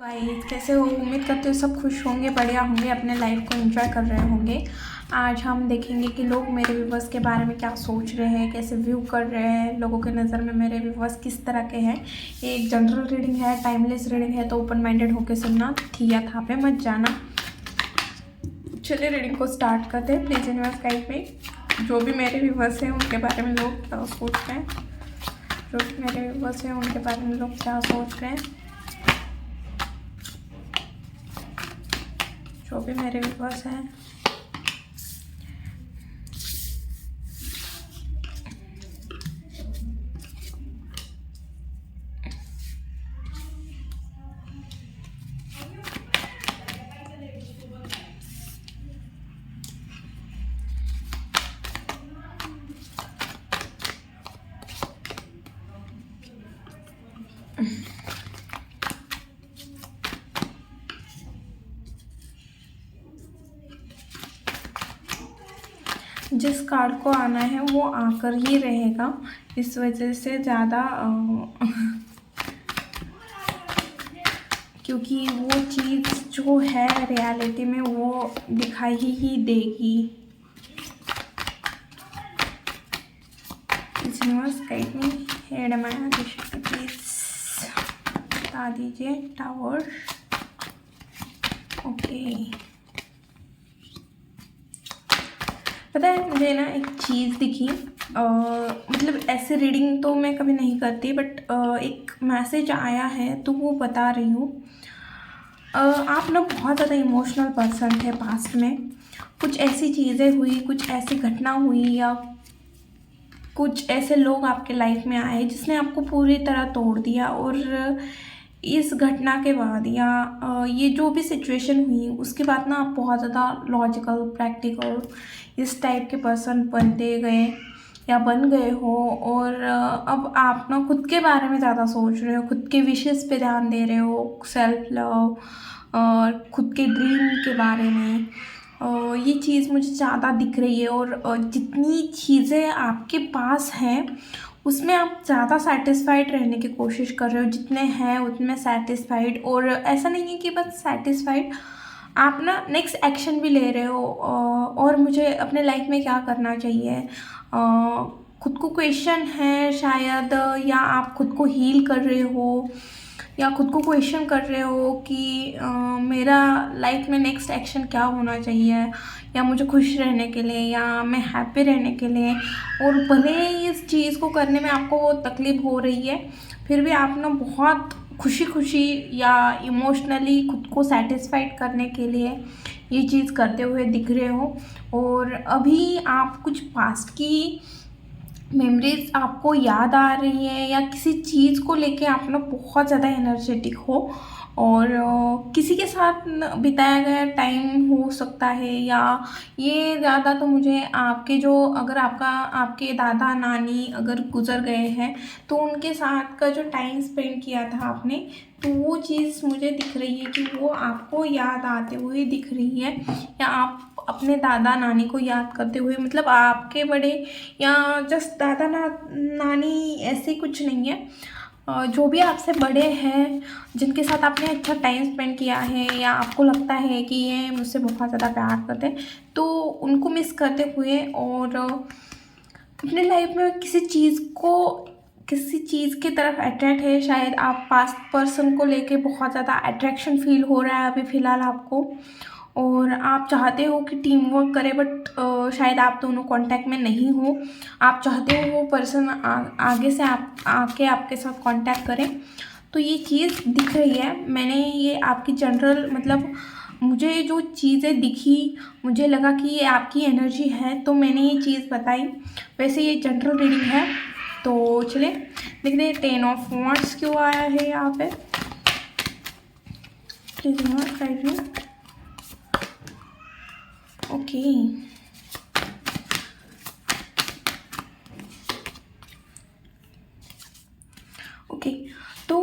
Guys, कैसे हो? उम्मीद करते हो सब खुश होंगे, बढ़िया होंगे, अपने लाइफ को एंजॉय कर रहे होंगे। आज हम देखेंगे कि लोग मेरे व्यूवर्स के बारे में क्या सोच रहे हैं, कैसे व्यू कर रहे हैं। लोगों के नज़र में मेरे व्यूवर्स किस तरह के हैं। ये एक जनरल रीडिंग है, टाइमलेस रीडिंग है, तो ओपन माइंडेड होकर सुनना, थिया था पे मत जाना। चलिए रीडिंग को स्टार्ट करते हैं। प्लीज़ यूनिवर्स गाइड में जो भी मेरे व्यूवर्स हैं उनके बारे में लोग क्या सोच रहे हैं, जो भी मेरे व्यूवर्स हैं उनके बारे में लोग क्या सोच रहे हैं, जो भी मेरे व्यूवर्स हैं। जिस कार्ड को आना है वो आकर ही रहेगा, इस वजह से ज़्यादा क्योंकि वो चीज़ जो है रियलिटी में वो दिखाई ही देगी। Universe guide me, head Maya please बता दीजिए। Tower, okay. पता है मुझे ना एक चीज़ दिखी, मतलब ऐसे रीडिंग तो मैं कभी नहीं करती, बट एक मैसेज आया है तो वो बता रही हूँ। आप ना बहुत ज़्यादा इमोशनल पर्सन थे पास्ट में। कुछ ऐसी चीज़ें हुई, कुछ ऐसी घटना हुई, या कुछ ऐसे लोग आपके लाइफ में आए जिसने आपको पूरी तरह तोड़ दिया। और इस घटना के बाद या ये जो भी सिचुएशन हुई उसके बाद ना आप बहुत ज़्यादा लॉजिकल, प्रैक्टिकल इस टाइप के पर्सन बनते गए या बन गए हो। और अब आप ना खुद के बारे में ज़्यादा सोच रहे हो, खुद के विशेस पे ध्यान दे रहे हो, सेल्फ लव और खुद के ड्रीम के बारे में। ये चीज़ मुझे ज़्यादा दिख रही है। और जितनी चीज़ें आपके पास हैं उसमें आप ज़्यादा सेटिस्फाइड रहने की कोशिश कर रहे हो, जितने हैं उतने सेटिस्फाइड। और ऐसा नहीं है कि बस सेटिस्फाइड, आप ना नेक्स्ट एक्शन भी ले रहे हो। और मुझे अपने लाइफ में क्या करना चाहिए, खुद को क्वेश्चन है शायद, या आप खुद को हील कर रहे हो, या खुद को क्वेश्चन कर रहे हो कि मेरा लाइफ में नेक्स्ट एक्शन क्या होना चाहिए, या मुझे खुश रहने के लिए, या मैं हैप्पी रहने के लिए। और भले ही इस चीज़ को करने में आपको वो तकलीफ़ हो रही है, फिर भी आप ना बहुत खुशी खुशी या इमोशनली खुद को सेटिस्फाइड करने के लिए ये चीज़ करते हुए दिख रहे हो। और अभी आप कुछ पास्ट की मेमोरीज आपको याद आ रही है, या किसी चीज़ को लेके आप ना बहुत ज़्यादा एनर्जेटिक हो, और किसी के साथ बिताया गया टाइम हो सकता है। या ये ज़्यादा तो मुझे आपके जो, अगर आपके दादा नानी अगर गुज़र गए हैं तो उनके साथ का जो टाइम स्पेंड किया था आपने, तो वो चीज़ मुझे दिख रही है कि वो आपको याद आते हुए दिख रही है। या आप अपने दादा नानी को याद करते हुए, मतलब आपके बड़े या जस्ट दादा नानी ऐसे कुछ नहीं है, जो भी आपसे बड़े हैं जिनके साथ आपने अच्छा टाइम स्पेंड किया है, या आपको लगता है कि ये मुझसे बहुत ज़्यादा प्यार करते हैं, तो उनको मिस करते हुए। और अपने लाइफ में किसी चीज़ की तरफ अट्रैक्ट है। शायद आप पास्ट पर्सन को लेके बहुत ज़्यादा अट्रैक्शन फील हो रहा है अभी फ़िलहाल आपको, और आप चाहते हो कि टीम वर्क करे, बट शायद आप दोनों कांटेक्ट में नहीं हो। आप चाहते हो वो पर्सन आगे से आप आके आपके साथ कांटेक्ट करें। तो ये चीज़ दिख रही है। मैंने ये आपकी जनरल, मतलब मुझे जो चीज़ें दिखी, मुझे लगा कि ये आपकी एनर्जी है, तो मैंने ये चीज़ बताई। वैसे ये जनरल रीडिंग है, तो चलिए देखते हैं 10 ऑफ वांड्स क्यों आया है यहाँ पे। Please note right me. Okay, okay. तो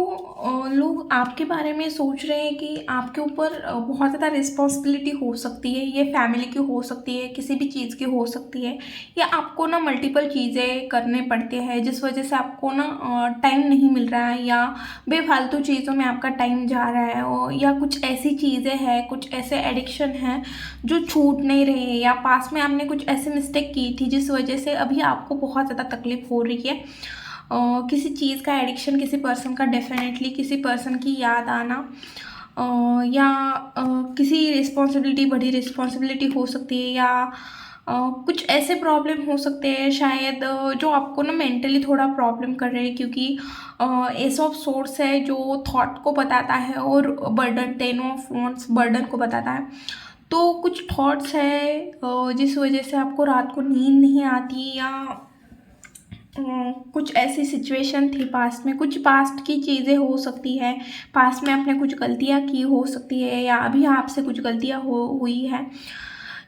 लोग आपके बारे में सोच रहे हैं कि आपके ऊपर बहुत ज़्यादा रिस्पॉन्सिबिलिटी हो सकती है, ये फैमिली की हो सकती है, किसी भी चीज़ की हो सकती है, या आपको ना मल्टीपल चीज़ें करने पड़ते हैं जिस वजह से आपको ना टाइम नहीं मिल रहा है, या बेफालतू चीज़ों में आपका टाइम जा रहा है, या कुछ ऐसी चीज़ें हैं, कुछ ऐसे एडिक्शन हैं जो छूट नहीं रहे हैं, या पास में आपने कुछ ऐसे मिस्टेक की थी जिस वजह से अभी आपको बहुत ज़्यादा तकलीफ़ हो रही है। किसी चीज़ का एडिक्शन, किसी पर्सन का, डेफिनेटली किसी पर्सन की याद आना, या किसी रिस्पॉन्सिबिलिटी, बड़ी रिस्पॉन्सिबिलिटी हो सकती है, या कुछ ऐसे प्रॉब्लम हो सकते हैं शायद जो आपको ना मेंटली थोड़ा प्रॉब्लम कर रहे हैं, क्योंकि एस ऑफ सोर्स है जो थॉट को बताता है, और बर्डन, 10 ऑफ वॉन्ड्स बर्डन को बताता है। तो कुछ थॉट्स है जिस वजह से आपको रात को नींद नहीं आती, या कुछ ऐसी सिचुएशन थी पास्ट में, कुछ पास्ट की चीज़ें हो सकती है, पास्ट में आपने कुछ गलतियाँ की हो सकती है, या अभी आपसे कुछ गलतियाँ हुई है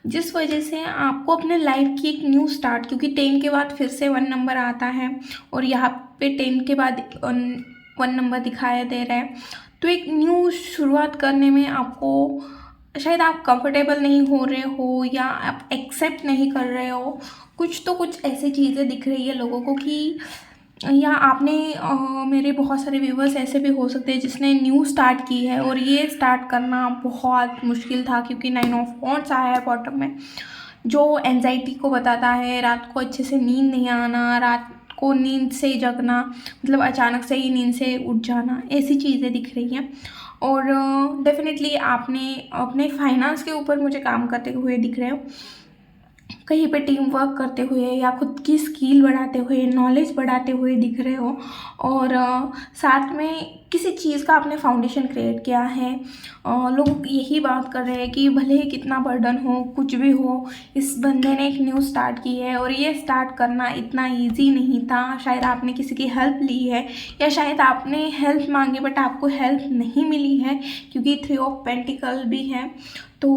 जिस वजह से आपको अपने लाइफ की एक न्यू स्टार्ट, क्योंकि 10 के बाद फिर से 1 नंबर आता है, और यहाँ पे 10 के बाद 1 नंबर दिखाया दे रहा है, तो एक न्यू शुरुआत करने में आपको शायद आप कंफर्टेबल नहीं हो रहे हो, या आप एक्सेप्ट नहीं कर रहे हो, कुछ ऐसी चीज़ें दिख रही है लोगों को कि, या आपने मेरे बहुत सारे व्यूवर्स ऐसे भी हो सकते हैं जिसने न्यू स्टार्ट की है, और ये स्टार्ट करना बहुत मुश्किल था, क्योंकि 9 ऑफ वॉन्ड्स आया है बॉटम में, जो एंजाइटी को बताता है, रात को अच्छे से नींद नहीं आना, रात को नींद से जगना, मतलब अचानक से ही नींद से उठ जाना, ऐसी चीज़ें दिख रही हैं। और डेफिनेटली आपने अपने फाइनेंस के ऊपर मुझे काम करते हुए दिख रहे हो, कहीं पे टीम वर्क करते हुए, या खुद की स्किल बढ़ाते हुए, नॉलेज बढ़ाते हुए दिख रहे हो, और साथ में किसी चीज़ का आपने फाउंडेशन क्रिएट किया है। लोग यही बात कर रहे हैं कि भले ही कितना बर्डन हो, कुछ भी हो, इस बंदे ने एक न्यू स्टार्ट की है, और ये स्टार्ट करना इतना ईजी नहीं था। शायद आपने किसी की हेल्प ली है, या शायद आपने हेल्प मांगी बट आपको हेल्प नहीं मिली है, क्योंकि 3 ऑफ पेंटिकल भी है। तो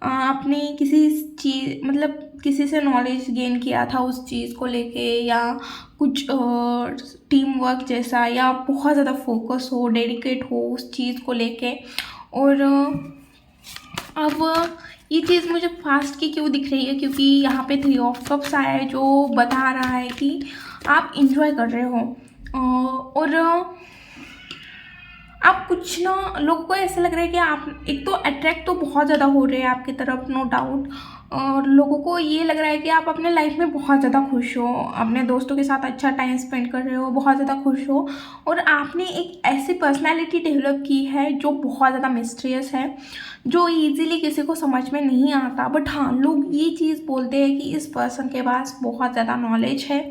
आपने किसी चीज़, मतलब किसी से नॉलेज गेन किया था उस चीज़ को लेके, या कुछ टीम वर्क जैसा, या बहुत ज़्यादा फोकस हो, डेडिकेट हो उस चीज़ को लेके। और अब ये चीज़ मुझे फास्ट की क्यों दिख रही है, क्योंकि यहाँ पे 3 ऑफ कप्स आया है जो बता रहा है कि आप इंजॉय कर रहे हो, और आप कुछ ना, लोगों को ऐसा लग रहा है कि आप एक तो अट्रैक्ट तो बहुत ज़्यादा हो रहे हैं आपकी तरफ, नो डाउट, और लोगों को ये लग रहा है कि आप अपने लाइफ में बहुत ज़्यादा खुश हो, अपने दोस्तों के साथ अच्छा टाइम स्पेंड कर रहे हो, बहुत ज़्यादा खुश हो, और आपने एक ऐसी पर्सनालिटी डेवलप की है जो बहुत ज़्यादा मिस्टीरियस है, जो ईजीली किसी को समझ में नहीं आता। बट हाँ, लोग ये चीज़ बोलते हैं कि इस पर्सन के पास बहुत ज़्यादा नॉलेज है,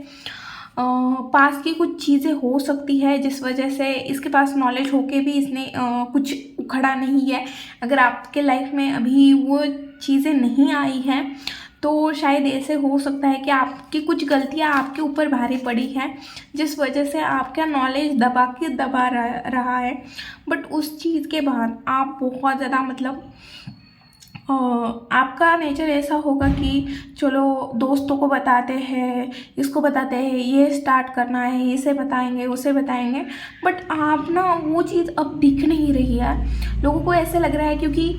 पास की कुछ चीज़ें हो सकती है जिस वजह से इसके पास नॉलेज होके भी इसने कुछ उखड़ा नहीं है। अगर आपके लाइफ में अभी वो चीज़ें नहीं आई हैं तो शायद ऐसे हो सकता है कि आपकी कुछ गलतियां आपके ऊपर भारी पड़ी हैं जिस वजह से आपका नॉलेज दबा रहा है। बट उस चीज़ के बाद आप बहुत ज़्यादा, मतलब आपका नेचर ऐसा होगा कि चलो दोस्तों को बताते हैं, इसको बताते हैं, ये स्टार्ट करना है, इसे बताएंगे, उसे बताएंगे, बट आप ना वो चीज़ अब दिख नहीं रही है। लोगों को ऐसे लग रहा है क्योंकि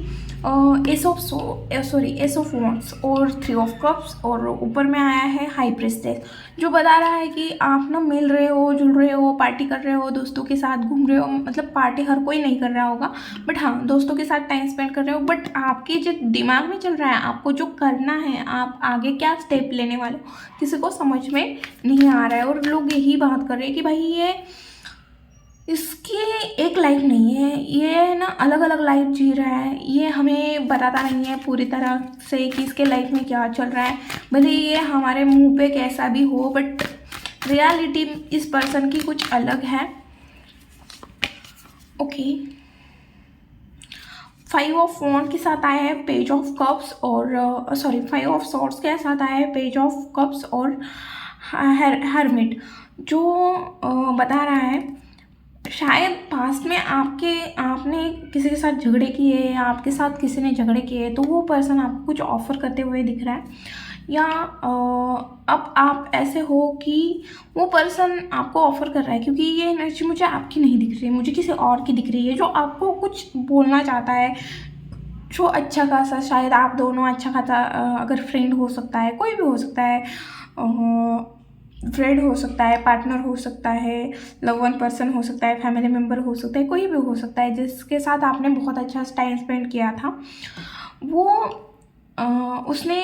एस ऑफ वॉन्ड्स और 3 ऑफ कप्स और ऊपर में आया है हाई प्रीस्टेस, जो बता रहा है कि आप ना मिल रहे हो, जुल रहे हो, पार्टी कर रहे हो, दोस्तों के साथ घूम रहे हो। मतलब पार्टी हर कोई नहीं कर रहा होगा, बट हाँ दोस्तों के साथ टाइम स्पेंड कर रहे हो। बट आपके जो दिमाग में चल रहा है, आपको जो करना है, आप आगे क्या स्टेप लेने वाले हो, किसी को समझ में नहीं आ रहा है। और लोग यही बात कर रहे हैं कि भाई ये इसकी एक लाइफ नहीं है, ये ना अलग अलग लाइफ जी रहा है, ये हमें बताता नहीं है पूरी तरह से कि इसके लाइफ में क्या चल रहा है। भले ये हमारे मुंह पे कैसा भी हो, बट रियलिटी इस पर्सन की कुछ अलग है। ओके, 5 ऑफ वॉन्ड के साथ आया है पेज ऑफ कप्स और 5 ऑफ सॉर्ड्स के साथ आया है पेज ऑफ कप्स और हर्मिट, जो बता रहा है शायद पास्ट में आपने किसी के साथ झगड़े किए, या आपके साथ किसी ने झगड़े किए, तो वो पर्सन आपको कुछ ऑफर करते हुए दिख रहा है या अब आप ऐसे हो कि वो पर्सन आपको ऑफ़र कर रहा है, क्योंकि ये एनर्जी मुझे आपकी नहीं दिख रही है, मुझे किसी और की दिख रही है, जो आपको कुछ बोलना चाहता है, जो अच्छा खासा, शायद आप दोनों अच्छा खासा अगर फ्रेंड हो सकता है, कोई भी हो सकता है, फ्रेंड हो सकता है, पार्टनर हो सकता है, लव वन पर्सन हो सकता है, फैमिली मेम्बर हो सकता है, कोई भी हो सकता है जिसके साथ आपने बहुत अच्छा टाइम स्पेंड किया था, वो उसने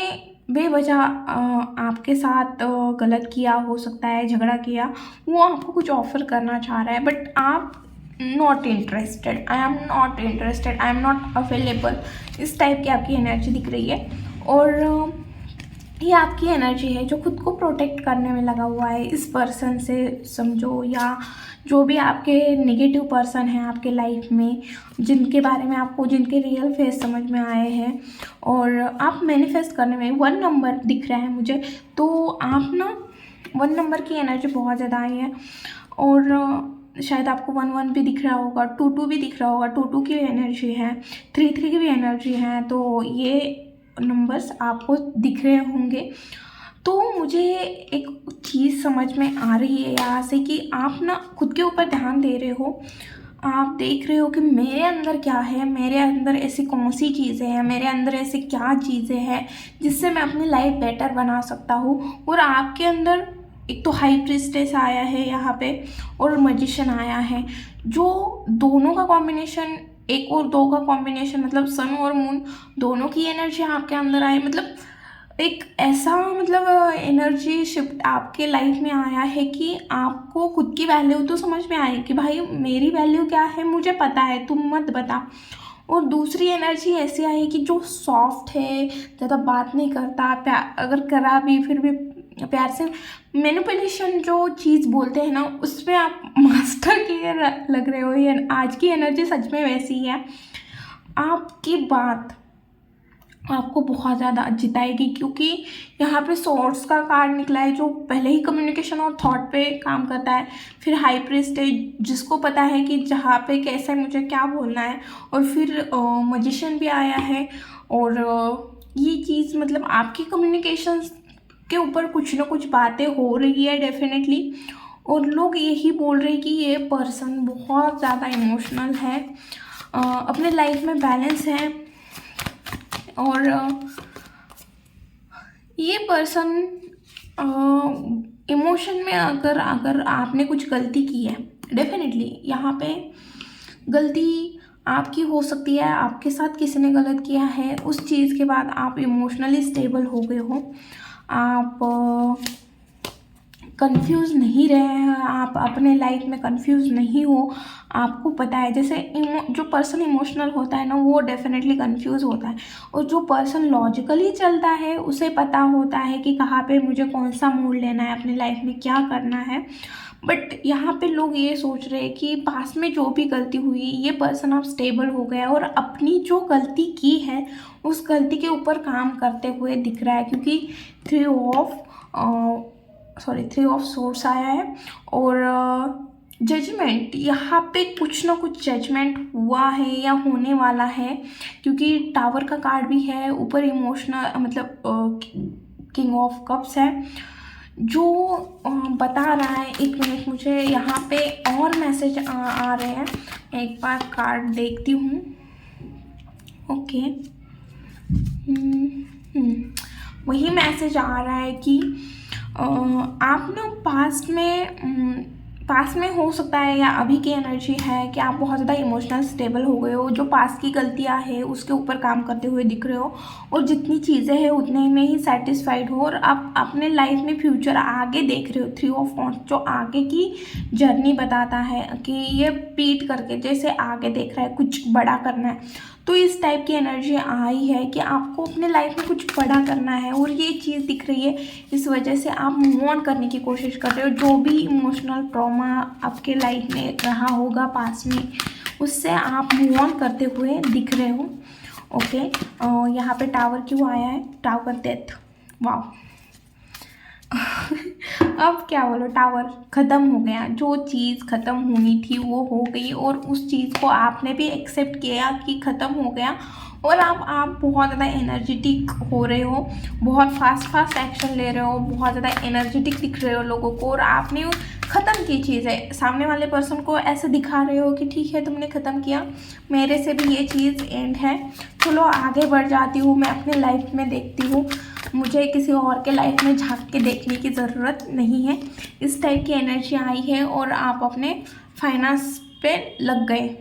बेवजह आपके साथ गलत किया हो सकता है, झगड़ा किया, वो आपको कुछ ऑफ़र करना चाह रहा है, बट आप not interested, I am not interested, I am not available, इस टाइप की आपकी एनर्जी दिख रही है। और ये आपकी एनर्जी है जो खुद को प्रोटेक्ट करने में लगा हुआ है इस पर्सन से, समझो, या जो भी आपके नेगेटिव पर्सन हैं आपके लाइफ में, जिनके बारे में आपको, जिनके रियल फेस समझ में आए हैं, और आप मैनिफेस्ट करने में 1 नंबर दिख रहा है मुझे, तो आप ना 1 नंबर की एनर्जी बहुत ज़्यादा आई है। और शायद आपको 1-1 भी दिख रहा होगा, 2-2 भी दिख रहा होगा, 2-2 की भी एनर्जी है, 3-3 की भी एनर्जी है, तो ये नंबर्स आपको दिख रहे होंगे। तो मुझे एक चीज़ समझ में आ रही है यहाँ से कि आप ना खुद के ऊपर ध्यान दे रहे हो, आप देख रहे हो कि मेरे अंदर क्या है, मेरे अंदर ऐसी कौन सी चीज़ें हैं, मेरे अंदर ऐसी क्या चीज़ें हैं जिससे मैं अपनी लाइफ बेटर बना सकता हूँ। और आपके अंदर एक तो हाई प्रीस्टेस आया है यहाँ पे, और मैजिशियन आया है, जो दोनों का कॉम्बिनेशन, 1 और 2 का कॉम्बिनेशन, मतलब सन और मून दोनों की एनर्जी आपके अंदर आई, मतलब एक ऐसा, मतलब एनर्जी शिफ्ट आपके लाइफ में आया है कि आपको खुद की वैल्यू तो समझ में आई कि भाई मेरी वैल्यू क्या है मुझे पता है, तुम मत बता। और दूसरी एनर्जी ऐसी आई कि जो सॉफ्ट है, ज़्यादा बात नहीं करता, प्यार अगर करा भी फिर भी प्यार से, मैनिपुलेशन जो चीज़ बोलते हैं ना, उस पर आप मास्टर के लग रहे हो। ये आज की एनर्जी सच में वैसी है, आपकी बात आपको बहुत ज़्यादा जिताएगी, क्योंकि यहाँ पे सोर्स का कार्ड निकला है जो पहले ही कम्युनिकेशन और थॉट पे काम करता है। फिर हाई प्रीस्ट है जिसको पता है कि जहाँ पे कैसे मुझे क्या बोलना है, और फिर मैजिशियन भी आया है। और ये चीज़ मतलब आपकी कम्युनिकेशन के ऊपर कुछ ना कुछ बातें हो रही है डेफिनेटली, और लोग यही बोल रहे हैं कि ये पर्सन बहुत ज़्यादा इमोशनल है, अपने लाइफ में बैलेंस है, और ये पर्सन इमोशन में अगर आपने कुछ गलती की है, डेफिनेटली यहाँ पे गलती आपकी हो सकती है, आपके साथ किसी ने गलत किया है, उस चीज़ के बाद आप इमोशनली स्टेबल हो गए हो, आप कंफ्यूज नहीं रहे हैं, आप अपने लाइफ में कंफ्यूज नहीं हो, आपको पता है। जैसे जो पर्सन इमोशनल होता है ना, वो डेफिनेटली कंफ्यूज होता है, और जो पर्सन लॉजिकली चलता है उसे पता होता है कि कहाँ पे मुझे कौन सा मोड़ लेना है, अपनी लाइफ में क्या करना है। बट यहाँ पे लोग ये सोच रहे हैं कि पास में जो भी गलती हुई, ये पर्सन अब स्टेबल हो गया और अपनी जो गलती की है उस गलती के ऊपर काम करते हुए दिख रहा है, क्योंकि 3 ऑफ सोर्स आया है। और जजमेंट, यहाँ पे कुछ ना कुछ जजमेंट हुआ है या होने वाला है, क्योंकि टावर का कार्ड भी है ऊपर, इमोशनल मतलब किंग ऑफ कप्स है जो बता रहा है। 1 मिनट, मुझे यहाँ पे और मैसेज आ रहे हैं, एक बार कार्ड देखती हूँ। ओके, वही मैसेज आ रहा है कि आप ना पास्ट में हो सकता है, या अभी की एनर्जी है कि आप बहुत ज़्यादा इमोशनल स्टेबल हो गए हो, जो पास्ट की गलतियां हैं उसके ऊपर काम करते हुए दिख रहे हो, और जितनी चीज़ें हैं उतने में ही सेटिस्फाइड हो, और आप अपने लाइफ में फ्यूचर आगे देख रहे हो। 3 ऑफ वॉन्ड्स जो आगे की जर्नी बताता है कि ये पीट करके जैसे आगे देख रहा है, कुछ बड़ा करना है। तो इस टाइप की एनर्जी आई है कि आपको अपने लाइफ में कुछ बड़ा करना है, और ये चीज़ दिख रही है, इस वजह से आप मूव ऑन करने की कोशिश कर रहे हो। जो भी इमोशनल ट्रॉमा आपके लाइफ में रहा होगा पास में, उससे आप मूव ऑन करते हुए दिख रहे हो। ओके, यहाँ पे टावर क्यों आया है? टावर डेथ, वाह। अब क्या बोलो, टावर ख़त्म हो गया, जो चीज़ ख़त्म होनी थी वो हो गई, और उस चीज़ को आपने भी एक्सेप्ट किया कि ख़त्म हो गया। और आप बहुत ज़्यादा एनर्जेटिक हो रहे हो, बहुत फास्ट एक्शन ले रहे हो, बहुत ज़्यादा एनर्जेटिक दिख रहे हो लोगों को, और आपने ख़त्म की चीज़ है, सामने वाले पर्सन को ऐसे दिखा रहे हो कि ठीक है तुमने ख़त्म किया, मेरे से भी ये चीज़ एंड है, चलो आगे बढ़ जाती हूँ, मैं अपने लाइफ में देखती हूँ, मुझे किसी और के लाइफ में झांक के देखने की ज़रूरत नहीं है। इस टाइप की एनर्जी आई है, और आप अपने फाइनेंस पे लग गए,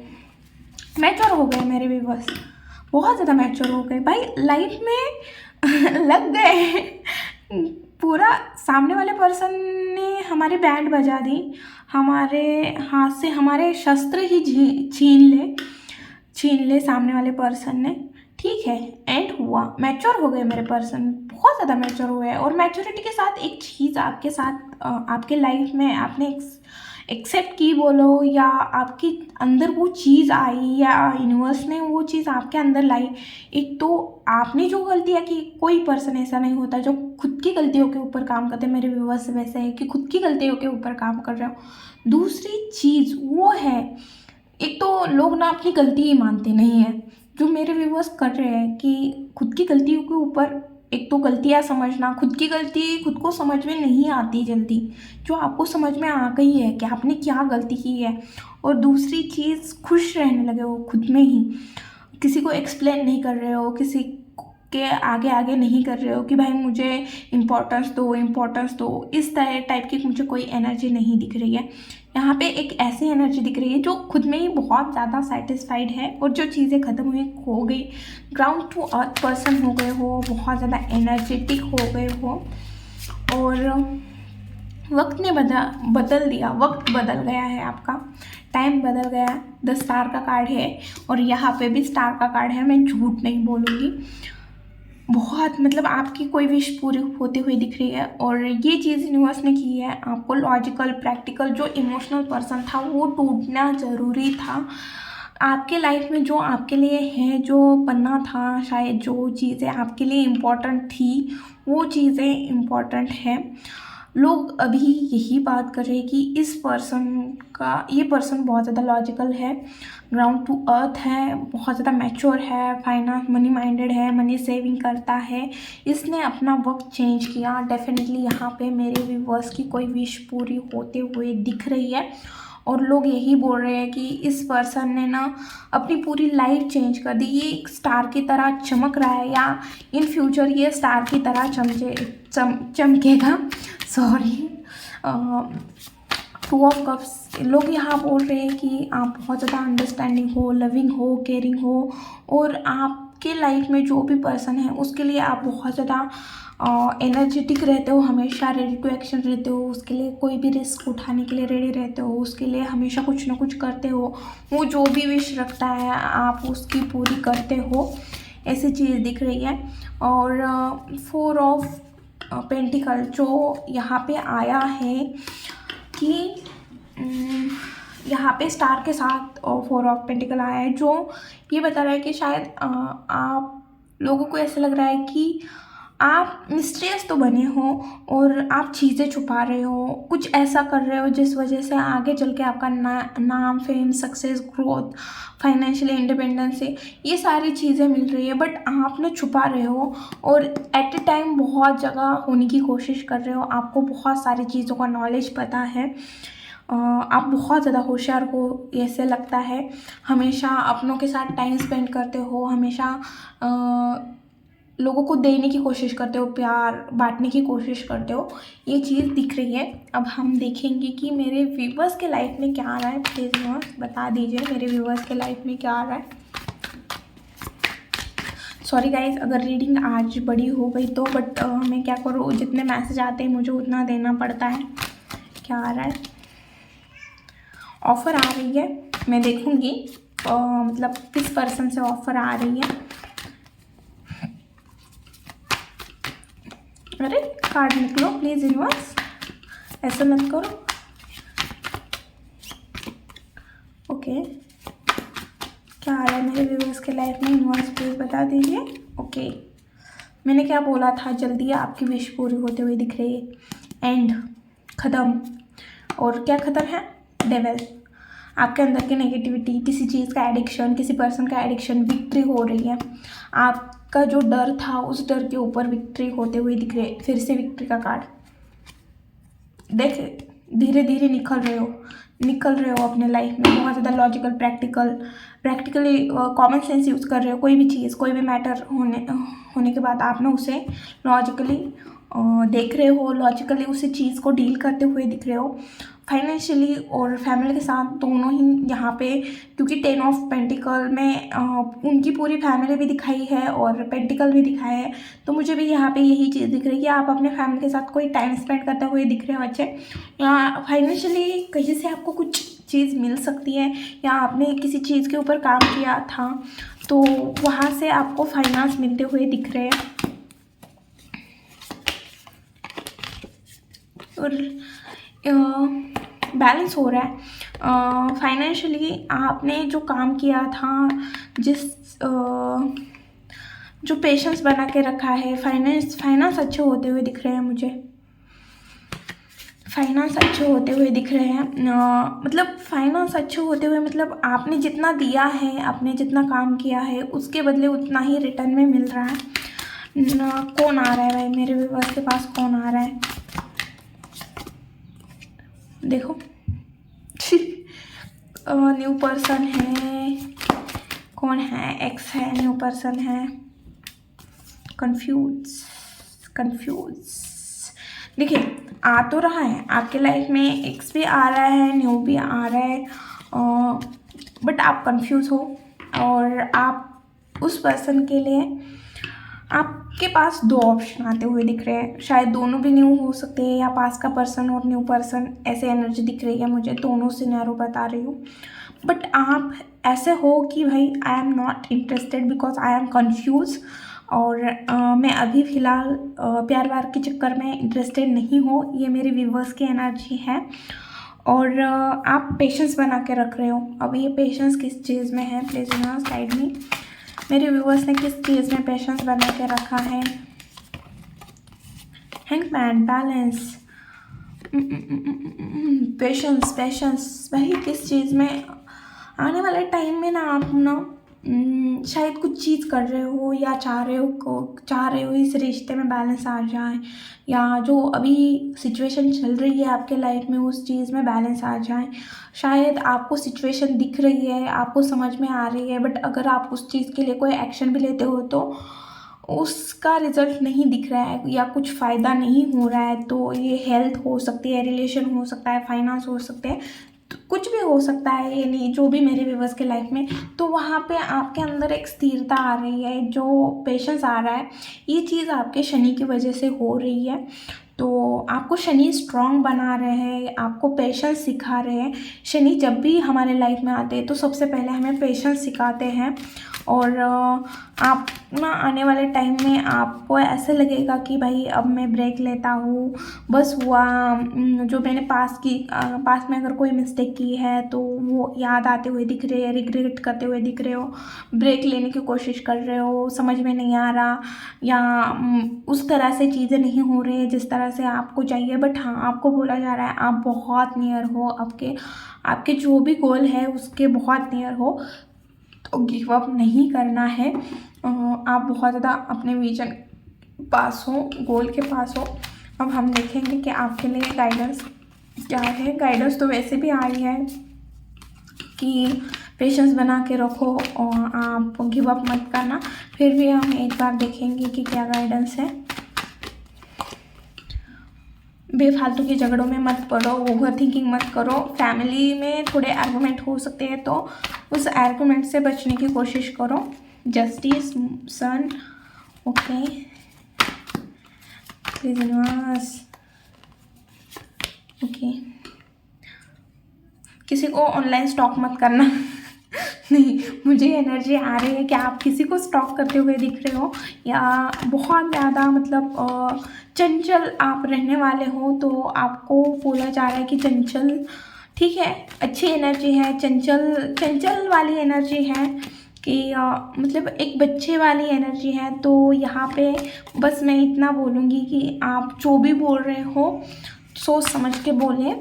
मैच्योर हो गए मेरे व्यूअर्स, बहुत ज़्यादा मैच्योर हो गए भाई, लाइफ में लग गए। पूरा सामने वाले पर्सन ने हमारी बैंड बजा दी, हमारे हाथ से हमारे शस्त्र ही छीन ले सामने वाले पर्सन ने। ठीक है, एंड हुआ, मैच्योर हो गए मेरे पर्सन, बहुत ज़्यादा मैच्योर हुए। और मैच्योरिटी के साथ एक चीज़ आपके साथ आपके लाइफ में आपने एक्सेप्ट की बोलो, या आपके अंदर वो चीज़ आई, या यूनिवर्स ने वो चीज़ आपके अंदर लाई। एक तो आपने जो गलतियाँ की, कोई पर्सन ऐसा नहीं होता जो खुद की गलतियों के ऊपर काम करते, मेरे व्यूअर्स वैसे है कि खुद की गलतियों के ऊपर काम कर रहे हो। दूसरी चीज़ वो है, एक तो लोग ना अपनी गलती ही मानते नहीं है, जो मेरे व्यूअर्स कर रहे हैं कि खुद की गलतियों के ऊपर, एक तो गलतियाँ समझना, खुद की गलती खुद को समझ में नहीं आती जल्दी, जो आपको समझ में आ गई है कि आपने क्या गलती की है। और दूसरी चीज़, खुश रहने लगे हो खुद में ही, किसी को एक्सप्लेन नहीं कर रहे हो, किसी के आगे आगे नहीं कर रहे हो कि भाई मुझे इम्पोर्टेंस दो, इस टाइप की मुझे कोई एनर्जी नहीं दिख रही है। यहाँ पे एक ऐसी एनर्जी दिख रही है जो खुद में ही बहुत ज़्यादा सेटिस्फाइड है, और जो चीज़ें ख़त्म हुई हो गई, ग्राउंड टू अर्थ पर्सन हो गए हो, बहुत ज़्यादा एनर्जेटिक हो गए हो, और वक्त ने बदल दिया, वक्त बदल गया है आपका, टाइम बदल गया। 10 स्टार का कार्ड है, और यहाँ पे भी स्टार का कार्ड है, मैं झूठ नहीं बोलूँगी। बहुत मतलब आपकी कोई विश पूरी होती हुई दिख रही है, और ये चीज़ यूनिवर्स ने की है। आपको लॉजिकल, प्रैक्टिकल, जो इमोशनल पर्सन था वो टूटना ज़रूरी था। आपके लाइफ में जो आपके लिए है, जो बनना था, शायद जो चीज़ें आपके लिए इम्पोर्टेंट थी वो चीज़ें इम्पोर्टेंट है। लोग अभी यही बात कर रहे हैं कि इस पर्सन का, ये पर्सन बहुत ज़्यादा लॉजिकल है, ग्राउंड टू अर्थ है, बहुत ज़्यादा मैच्योर है, फाइनेंस मनी माइंडेड है, मनी सेविंग करता है, इसने अपना वक्त चेंज किया। डेफिनेटली यहाँ पे मेरे व्यूअर्स की कोई विश पूरी होते हुए दिख रही है, और लोग यही बोल रहे हैं कि इस पर्सन ने ना अपनी पूरी लाइफ चेंज कर दी, ये एक स्टार की तरह चमक रहा है, या इन फ्यूचर ये स्टार की तरह चमकेगा। सॉरी। 2 ऑफ कप्स, लोग यहाँ बोल रहे हैं कि आप बहुत ज़्यादा अंडरस्टैंडिंग हो, लविंग हो, केयरिंग हो, और आपके लाइफ में जो भी पर्सन है उसके लिए आप बहुत ज़्यादा एनर्जेटिक रहते हो, हमेशा रेडी टू एक्शन रहते हो, उसके लिए कोई भी रिस्क उठाने के लिए रेडी रहते हो, उसके लिए हमेशा कुछ ना कुछ करते हो, वो जो भी विश रखता है आप उसकी पूरी करते हो, ऐसी चीज़ दिख रही है। और 4 ऑफ पेंटिकल जो यहाँ पे आया है कि यहाँ पे स्टार के साथ 4 ऑफ पेंटिकल आया है, जो ये बता रहा है कि शायद आप लोगों को ऐसा लग रहा है कि आप मिस्टीरियस तो बने हो, और आप चीज़ें छुपा रहे हो, कुछ ऐसा कर रहे हो जिस वजह से आगे चल के आपका नाम, fame, success, growth, financial independence, ये सारी चीज़ें मिल रही है, बट आप ना छुपा रहे हो, और एट ए टाइम बहुत जगह होने की कोशिश कर रहे हो। आपको बहुत सारी चीज़ों का नॉलेज पता है, आप बहुत ज़्यादा होशियार हो ऐसे लगता है, हमेशा अपनों के साथ टाइम स्पेंड करते हो, हमेशा लोगों को देने की कोशिश करते हो, प्यार बांटने की कोशिश करते हो, ये चीज़ दिख रही है। अब हम देखेंगे कि मेरे व्यूवर्स के लाइफ में क्या आ रहा है। प्लीज़ व्यूवर्स बता दीजिए मेरे व्यूवर्स के लाइफ में क्या आ रहा है। सॉरी गाइज अगर रीडिंग आज बड़ी हो गई तो, बट मैं क्या करूँ, जितने मैसेज आते हैं मुझे उतना देना पड़ता है। क्या आ रहा है, ऑफ़र आ रही है, मैं देखूँगी मतलब किस पर्सन से ऑफ़र आ रही है। अरे कार्ड निकलो प्लीज़ यूनिवर्स, ऐसा मत करो। ओके, क्या आ रहा है मेरे व्यूअर्स के लाइफ में, यूनिवर्स प्लीज़ बता दीजिए। ओके, मैंने क्या बोला था, जल्दी आपकी विश पूरी होते हुए दिख रही है। एंड, ख़त्म। और क्या ख़त्म है? डेविल। आपके अंदर की नेगेटिविटी, किसी चीज़ का एडिक्शन, किसी पर्सन का एडिक्शन, विक्ट्री हो रही है। आपका जो डर था उस डर के ऊपर विक्ट्री होते हुए दिख रहे। फिर से विक्ट्री का कार्ड देख, धीरे धीरे निकल रहे हो अपने लाइफ में। बहुत ज़्यादा logical, practically common sense use कर रहे हो। कोई भी चीज़, कोई भी मैटर होने के बाद आप ना उसे लॉजिकली देख रहे हो, लॉजिकली उसी चीज़ को डील करते हुए दिख रहे हो। फाइनेंशियली और फैमिली के साथ दोनों ही यहाँ पे, क्योंकि 10 ऑफ पेंटिकल में उनकी पूरी फैमिली भी दिखाई है और पेंटिकल भी दिखाया है। तो मुझे भी यहाँ पे यही चीज़ दिख रही है कि आप अपने फैमिली के साथ कोई टाइम स्पेंड करते हुए दिख रहे हो अच्छे। या फाइनेंशियली कहीं से आपको कुछ चीज़ मिल सकती है, या आपने किसी चीज़ के ऊपर काम किया था तो वहाँ से आपको फाइनेंस मिलते हुए दिख रहे हैं। और बैलेंस हो रहा है फाइनेंशियली। आपने जो काम किया था, जो पेशेंस बना के रखा है, फाइनेंस अच्छे होते हुए दिख रहे हैं मुझे। फाइनेंस अच्छे होते हुए दिख रहे हैं। मतलब फाइनेंस अच्छे होते हुए मतलब आपने जितना दिया है, आपने जितना काम किया है, उसके बदले उतना ही रिटर्न में मिल रहा है। कौन आ रहा है भाई मेरे व्यूअर्स के पास? कौन आ रहा है देखो। न्यू पर्सन है। कौन है? एक्स है, न्यू पर्सन है। कंफ्यूज। देखिए, आ तो रहा है आपके लाइफ में, एक्स भी आ रहा है, न्यू भी आ रहा है, बट आप कंफ्यूज हो। और आप उस पर्सन के लिए, आपके पास दो ऑप्शन आते हुए दिख रहे हैं। शायद दोनों भी न्यू हो सकते हैं, या पास का पर्सन और न्यू पर्सन, ऐसे एनर्जी दिख रही है मुझे। दोनों सिनेरियो बता रही हूँ, बट आप ऐसे हो कि भाई I am not interested because I am confuse. और मैं अभी फ़िलहाल प्यार व्यार के चक्कर में इंटरेस्टेड नहीं हो। ये मेरी व्यूअर्स की एनर्जी है। और आप पेशेंस बना के रख रहे हो। अब ये पेशेंस किस चीज़ में है? प्लीज़ यहाँ साइड में मेरे व्यूअर्स ने किस चीज़ में पेशेंस बना के रखा है? हैंगमैन, बैलेंस, पेशेंस भाई किस चीज़ में? आने वाले टाइम में ना आप ना शायद कुछ चीज़ कर रहे हो, या चाह रहे हो इस रिश्ते में बैलेंस आ जाए, या जो अभी सिचुएशन चल रही है आपके लाइफ में उस चीज़ में बैलेंस आ जाए। शायद आपको सिचुएशन दिख रही है, आपको समझ में आ रही है, बट अगर आप उस चीज़ के लिए कोई एक्शन भी लेते हो तो उसका रिज़ल्ट नहीं दिख रहा है, या कुछ फ़ायदा नहीं हो रहा है। तो ये हेल्थ हो सकती है, रिलेशन हो सकता है, फाइनेंस हो सकते हैं, तो कुछ भी हो सकता है। ये नहीं, जो भी मेरे व्यूअर्स के लाइफ में, तो वहाँ पे आपके अंदर एक स्थिरता आ रही है, जो पेशेंस आ रहा है, ये चीज़ आपके शनि की वजह से हो रही है। तो आपको शनि स्ट्रॉन्ग बना रहे हैं, आपको पेशेंस सिखा रहे हैं। शनि जब भी हमारे लाइफ में आते हैं तो सबसे पहले हमें पेशेंस सिखाते हैं। और आप ना आने वाले टाइम में आपको ऐसे लगेगा कि भाई अब मैं ब्रेक लेता हूँ, बस हुआ। जो मैंने पास में अगर कोई मिस्टेक की है तो वो याद आते हुए दिख रहे हैं, रिग्रेट करते हुए दिख रहे हो, ब्रेक लेने की कोशिश कर रहे हो, समझ में नहीं आ रहा, या उस तरह से चीज़ें नहीं हो रही है जिस तरह से आपको चाहिए। बट हाँ, आपको बोला जा रहा है आप बहुत नियर हो, आपके जो भी गोल है उसके बहुत नियर हो। तो गिव अप नहीं करना है। आप बहुत ज़्यादा अपने विजन पास हो, गोल के पास हो। अब हम देखेंगे कि आपके लिए गाइडेंस क्या है। गाइडेंस तो वैसे भी आ रही है कि पेशेंस बना के रखो और आप गिव अप मत करना। फिर भी हम एक बार देखेंगे कि क्या गाइडेंस है। बेफालतू के झगड़ों में मत पड़ो, ओवर थिंकिंग मत करो। फैमिली में थोड़े आर्गूमेंट हो सकते हैं तो उस आर्गूमेंट से बचने की कोशिश करो। जस्टिस, सन, ओके, यूनिवर्स, ओके। किसी को ऑनलाइन स्टॉक मत करना। नहीं, मुझे एनर्जी आ रही है कि आप किसी को स्टॉक करते हुए दिख रहे हो, या बहुत ज़्यादा मतलब चंचल आप रहने वाले हो। तो आपको बोला जा रहा है कि चंचल, ठीक है, अच्छी एनर्जी है, चंचल वाली एनर्जी है कि मतलब एक बच्चे वाली एनर्जी है। तो यहाँ पे बस मैं इतना बोलूँगी कि आप जो भी बोल रहे हो सोच समझ के बोलें,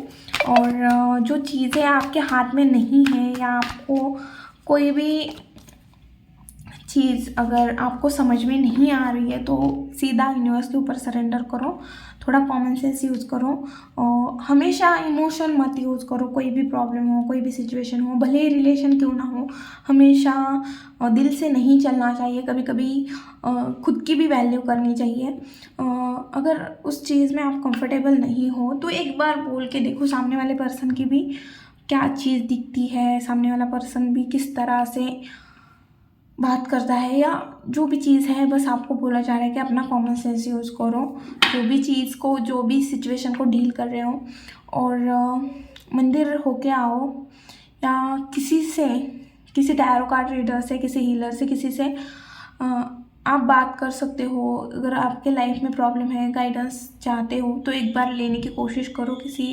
और जो चीज़ें आपके हाथ में नहीं है या आपको कोई भी चीज़ अगर आपको समझ में नहीं आ रही है तो सीधा यूनिवर्स के ऊपर सरेंडर करो, थोड़ा कॉमन सेंस यूज़ करो, और हमेशा इमोशन मत यूज़ करो। कोई भी प्रॉब्लम हो, कोई भी सिचुएशन हो, भले ही रिलेशन क्यों ना हो, हमेशा दिल से नहीं चलना चाहिए। कभी कभी खुद की भी वैल्यू करनी चाहिए। अगर उस चीज़ में आप कंफर्टेबल नहीं हो तो एक बार बोल के देखो, सामने वाले पर्सन की भी क्या चीज़ दिखती है, सामने वाला पर्सन भी किस तरह से बात करता है, या जो भी चीज़ है। बस आपको बोला जा रहा है कि अपना कॉमन सेंस यूज़ करो, जो भी चीज़ को, जो भी सिचुएशन को डील कर रहे हो। और मंदिर होके आओ, या किसी टैरो कार्ड रीडर से, किसी हीलर से, किसी से आप बात कर सकते हो। अगर आपके लाइफ में प्रॉब्लम है, गाइडेंस चाहते हो तो एक बार लेने की कोशिश करो, किसी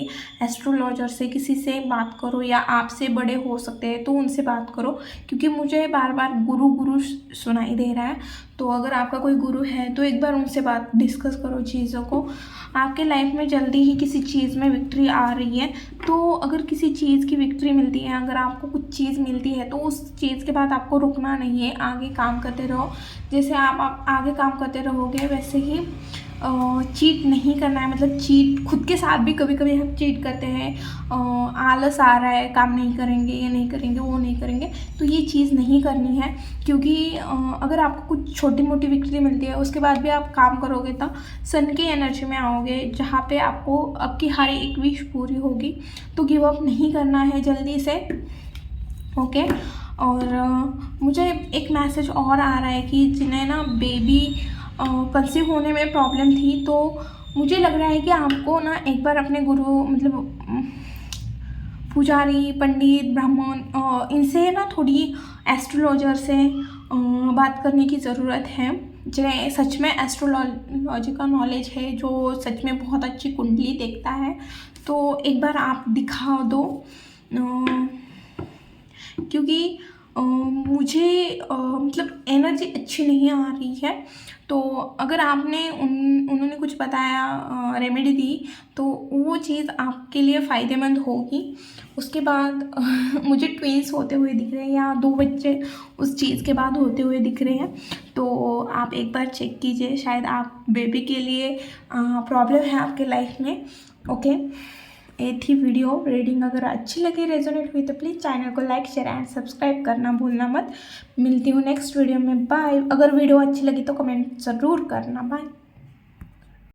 एस्ट्रोलॉजर से, किसी से बात करो, या आपसे बड़े हो सकते हैं तो उनसे बात करो। क्योंकि मुझे बार बार गुरु गुरु सुनाई दे रहा है, तो अगर आपका कोई गुरु है तो एक बार उनसे बात डिस्कस करो चीज़ों को। आपके लाइफ में जल्दी ही किसी चीज़ में विक्ट्री आ रही है, तो अगर किसी चीज़ की विक्ट्री मिलती है, अगर आपको कुछ चीज़ मिलती है तो उस चीज़ के बाद आपको रुकना नहीं है, आगे काम करते रहो। जैसे आप आगे काम करते रहोगे वैसे ही चीट नहीं करना है। मतलब चीट खुद के साथ भी कभी कभी हम चीट करते हैं। आलस आ रहा है, काम नहीं करेंगे, ये नहीं करेंगे, वो नहीं करेंगे, तो ये चीज़ नहीं करनी है। क्योंकि अगर आपको कुछ छोटी मोटी विक्ट्री मिलती है उसके बाद भी आप काम करोगे तो सन की एनर्जी में आओगे, जहाँ पे आपको आपकी हर एक विश पूरी होगी। तो गिव अप नहीं करना है जल्दी से, ओके। और मुझे एक मैसेज और आ रहा है कि जिन्हें ना बेबी कंसीव होने में प्रॉब्लम थी, तो मुझे लग रहा है कि आपको ना एक बार अपने गुरु, मतलब पुजारी, पंडित, ब्राह्मण, इनसे ना थोड़ी एस्ट्रोलॉजर से बात करने की ज़रूरत है, जिन्हें सच में एस्ट्रोलॉजी का नॉलेज है, जो सच में बहुत अच्छी कुंडली देखता है। तो एक बार आप दिखा दो, क्योंकि मुझे मतलब एनर्जी अच्छी नहीं आ रही है। तो अगर आपने उन्होंने कुछ बताया, रेमेडी दी, तो वो चीज़ आपके लिए फ़ायदेमंद होगी। उसके बाद मुझे ट्विंस होते हुए दिख रहे हैं, या 2 बच्चे उस चीज़ के बाद होते हुए दिख रहे हैं। तो आप एक बार चेक कीजिए, शायद आप बेबी के लिए प्रॉब्लम है आपके लाइफ में, ओके। ये थी वीडियो रीडिंग। अगर अच्छी लगी, रेजोनेट हुई, तो प्लीज़ चैनल को लाइक, शेयर एंड सब्सक्राइब करना भूलना मत। मिलती हूँ नेक्स्ट वीडियो में, बाय। अगर वीडियो अच्छी लगी तो कमेंट ज़रूर करना, बाय।